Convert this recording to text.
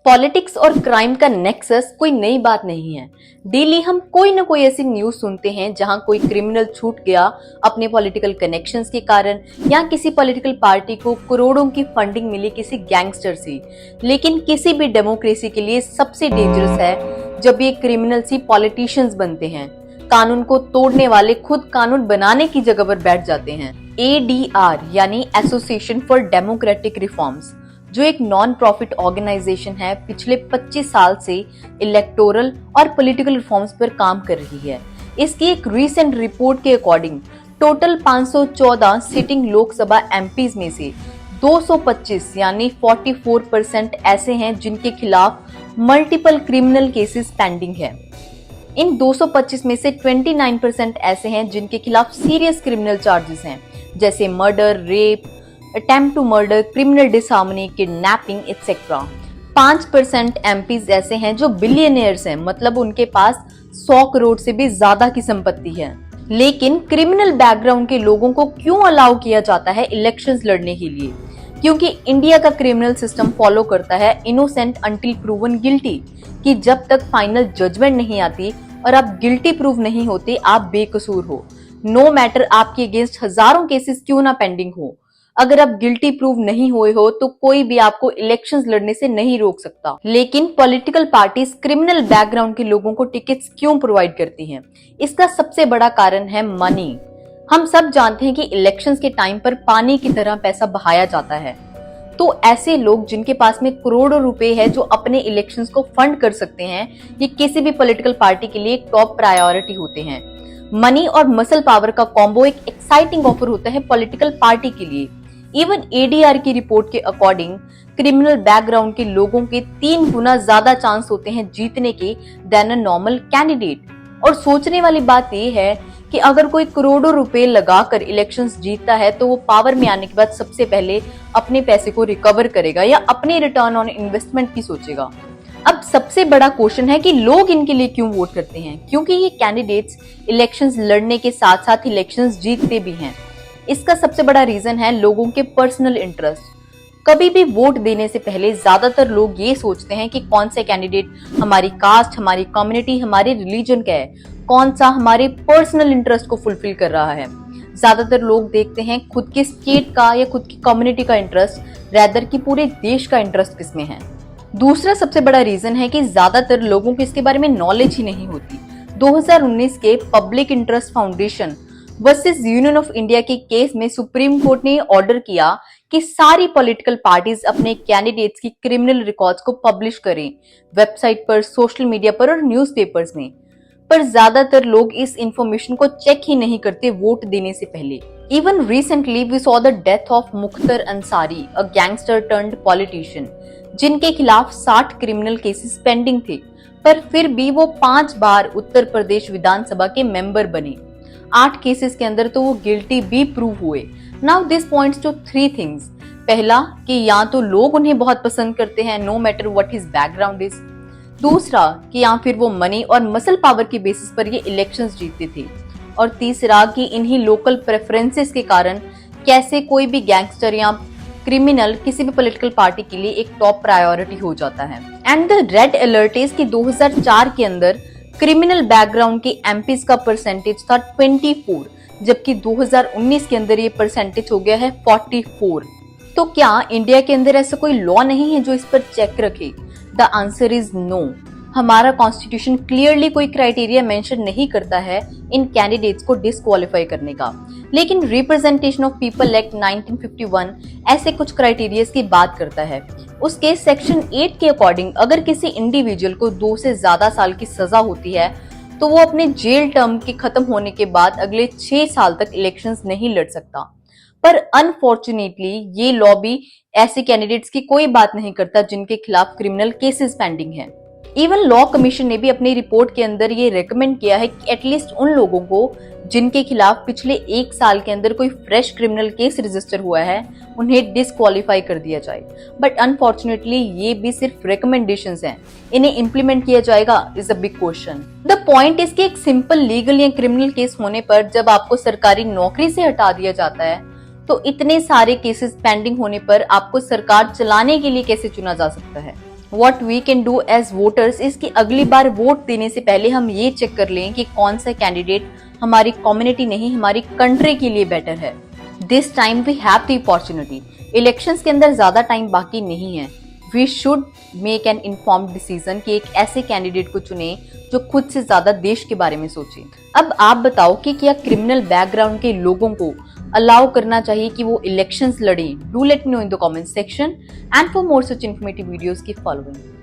Politics और crime का nexus कोई नई बात नहीं है। डेली हम कोई ना कोई ऐसी न्यूज सुनते हैं जहां कोई क्रिमिनल छूट गया अपने पॉलिटिकल कनेक्शंस के कारण, या किसी पॉलिटिकल पार्टी को करोड़ों की फंडिंग मिली किसी गैंगस्टर से। लेकिन किसी भी डेमोक्रेसी के लिए सबसे डेंजरस है जब ये क्रिमिनल्स ही पॉलिटिशियंस बनते हैं। कानून को तोड़ने वाले खुद कानून बनाने की जगह पर बैठ जाते हैं। ADR यानी एसोसिएशन फॉर डेमोक्रेटिक रिफॉर्म्स, जो एक नॉन प्रॉफिट ऑर्गेनाइजेशन है, पिछले 25 साल से इलेक्टोरल और पॉलिटिकल रिफॉर्म्स पर काम कर रही है। इसकी एक रीसेंट रिपोर्ट के according total 514 sitting Lok Sabha MPs में से 225 यानी 44% ऐसे हैं जिनके खिलाफ मल्टीपल क्रिमिनल केसेस पेंडिंग है। इन 225 में से 29% ऐसे हैं जिनके खिलाफ सीरियस क्रिमिनल चार्जेस हैं, जैसे murder, rape, attempt to murder, criminal disharmony, kidnapping etcetera. 5% MPs ऐसे हैं जो बिलियनियर्स हैं, मतलब उनके पास 100 करोड़ से भी ज्यादा की संपत्ति है। लेकिन क्रिमिनल बैकग्राउंड के लोगों को क्यों अलाउ किया जाता है इलेक्शंस लड़ने के लिए? क्योंकि इंडिया का क्रिमिनल सिस्टम फॉलो करता है इनोसेंट अंटिल प्रूवन गिल्टी, कि जब तक फाइनल जजमेंट नहीं आती और आप गिल्टी प्रूव नहीं होते, आप बेकसूर हो। नो मैटर आपके अगेंस्ट हजारों केसेस क्यों ना पेंडिंग हो, अगर आप गिल्टी प्रूव नहीं हुए हो तो कोई भी आपको इलेक्शंस लड़ने से नहीं रोक सकता। लेकिन पॉलिटिकल पार्टीज क्रिमिनल बैकग्राउंड के लोगों को टिकट्स क्यों प्रोवाइड करती हैं? इसका सबसे बड़ा कारण है मनी। हम सब जानते हैं कि इलेक्शंस के टाइम पर पानी की तरह पैसा बहाया जाता है। तो ऐसे लोग जिनके पास में करोड़ों रुपए है, जो अपने इलेक्शंस को फंड कर सकते हैं, ये किसी भी पॉलिटिकल पार्टी के लिए टॉप प्रायोरिटी होते हैं। मनी और मसल पावर का कॉम्बो एक एक्साइटिंग ऑफर होता है पॉलिटिकल पार्टी के लिए। इवन ADR की रिपोर्ट के अकॉर्डिंग क्रिमिनल बैकग्राउंड के लोगों के 3 गुना ज्यादा चांस होते हैं जीतने के देन अ नॉर्मल कैंडिडेट। और सोचने वाली बात यह है कि अगर कोई करोड़ों रुपए लगाकर इलेक्शंस जीतता है तो वो पावर में आने के बाद सबसे पहले अपने पैसे को रिकवर करेगा या अपने रिटर्न ऑन इन्वेस्टमेंट की सोचेगा। अब सबसे बड़ा क्वेश्चन है कि लोग इनके लिए क्यों वोट करते हैं? क्योंकि ये कैंडिडेट्स इलेक्शंस लड़ने के साथ साथ इलेक्शंस जीतते भी हैं। इसका सबसे बड़ा रीजन है लोगों के पर्सनल इंटरेस्ट। कभी भी वोट देने से पहले ज्यादातर लोग ये सोचते हैं कि कौन से कैंडिडेट हमारी कास्ट, हमारी कम्युनिटी, हमारे रिलीजन का है, कौन सा हमारे पर्सनल इंटरेस्ट को फुलफिल कर रहा है। ज्यादातर लोग देखते हैं खुद के स्टेट का या खुद की कम्युनिटी का इंटरेस्ट रैदर कि पूरे देश का इंटरेस्ट किसमें है। दूसरा सबसे बड़ा रीजन है कि ज्यादातर लोगों को इसके बारे में नॉलेज ही नहीं होती। 2019 के public interest foundation versus union of India के केस में सुप्रीम कोर्ट ने ऑर्डर किया कि सारी पॉलिटिकल पार्टीज अपने कैंडिडेट्स की क्रिमिनल रिकॉर्ड्स को पब्लिश करें, वेबसाइट पर, सोशल मीडिया पर और न्यूज़पेपर्स में। पर ज्यादातर लोग इस इंफॉर्मेशन को चेक ही नहीं करते वोट देने से पहले। Even recently we saw the death of Mukhtar Ansari, a gangster turned politician, जिनके खिलाफ 60 क्रिमिनल केसेस पेंडिंग थे, पर फिर भी वो 5 बार उत्तर प्रदेश विधानसभा के मेंबर बने। 8 केसेस के अंदर तो वो गिल्टी भी प्रूव हुए। Now this points to 3 things. पहला कि या तो लोग उन्हें बहुत पसंद करते हैं, no matter what his background is. दूसरा कि या फिर वो मनी और मसल पावर के बेसिस पर ये इलेक्शंस जीतते थे। और तीसरा कि इन्हीं लोकल प्रेफरेंसेस के कारण कैसे कोई भी गैंगस्टर या क्रिमिनल किसी भी पॉलिटिकल पार्टी के लिए एक टॉप प्रायोरिटी हो जाता है। And the red alert is कि 2004 के अंदर क्रिमिनल बैकग्राउंड के MPs का परसेंटेज था 24, जबकि 2019 के अंदर ये परसेंटेज हो गया है 44। तो क्या इंडिया के अंदर ऐसा कोई लॉ नहीं है जो इस पर चेक रखे? The answer is no. हमारा कॉन्स्टिट्यूशन क्लियरली कोई क्राइटेरिया मेंशन नहीं करता है इन कैंडिडेट्स को डिस्क्वालीफाई करने का। लेकिन रिप्रेजेंटेशन ऑफ पीपल एक्ट 1951 ऐसे कुछ क्राइटेरियाज की बात करता है। उसके सेक्शन 8 के अकॉर्डिंग अगर किसी इंडिविजुअल को 2 से ज्यादा साल की सजा होती है तो वो अपने जेल टर्म के खत्म होने के बाद अगले 6 साल तक इलेक्शंस नहीं लड़ सकता। पर अनफॉर्चुनेटली ये लॉ भी ऐसे कैंडिडेट्स की कोई बात नहीं करता जिनके खिलाफ क्रिमिनल केसेस पेंडिंग है। इवन लॉ कमीशन ने भी अपनी रिपोर्ट के अंदर ये रेकमेंड किया है कि एटलीस्ट उन लोगों को जिनके खिलाफ पिछले 1 साल के अंदर कोई फ्रेश क्रिमिनल केस रजिस्टर हुआ है, उन्हें डिस्क्वालीफाई कर दिया जाए। बट अनफॉर्चुनेटली ये भी सिर्फ रिकमेंडेशंस हैं, इन्हें इम्प्लीमेंट किया जाएगा is a big question. The point is कि एक सिंपल लीगल या क्रिमिनल केस होने पर जब आपको सरकारी नौकरी से हटा दिया जाता है तो इतने सारे केसेस पेंडिंग होने पर आपको सरकार चलाने के लिए कैसे चुना जा सकता है? What we can do as voters is कि अगली बार वोट देने से पहले हम ये चेक कर लें कि कौन सा कैंडिडेट हमारी कम्युनिटी नहीं हमारी कंट्री के लिए बेटर है। This time we have the opportunity. Elections के अंदर ज्यादा टाइम बाकी नहीं है। We should make an informed decision कि एक ऐसे कैंडिडेट को चुने जो खुद से ज्यादा देश के बारे में सोचे। अब आप बताओ कि क्या क्रिमिनल बैकग्राउंड के लोगों को अलाउ करना चाहिए कि वो इलेक्शंस लड़ें? Do let me know in the comment section and for more such informative videos keep following.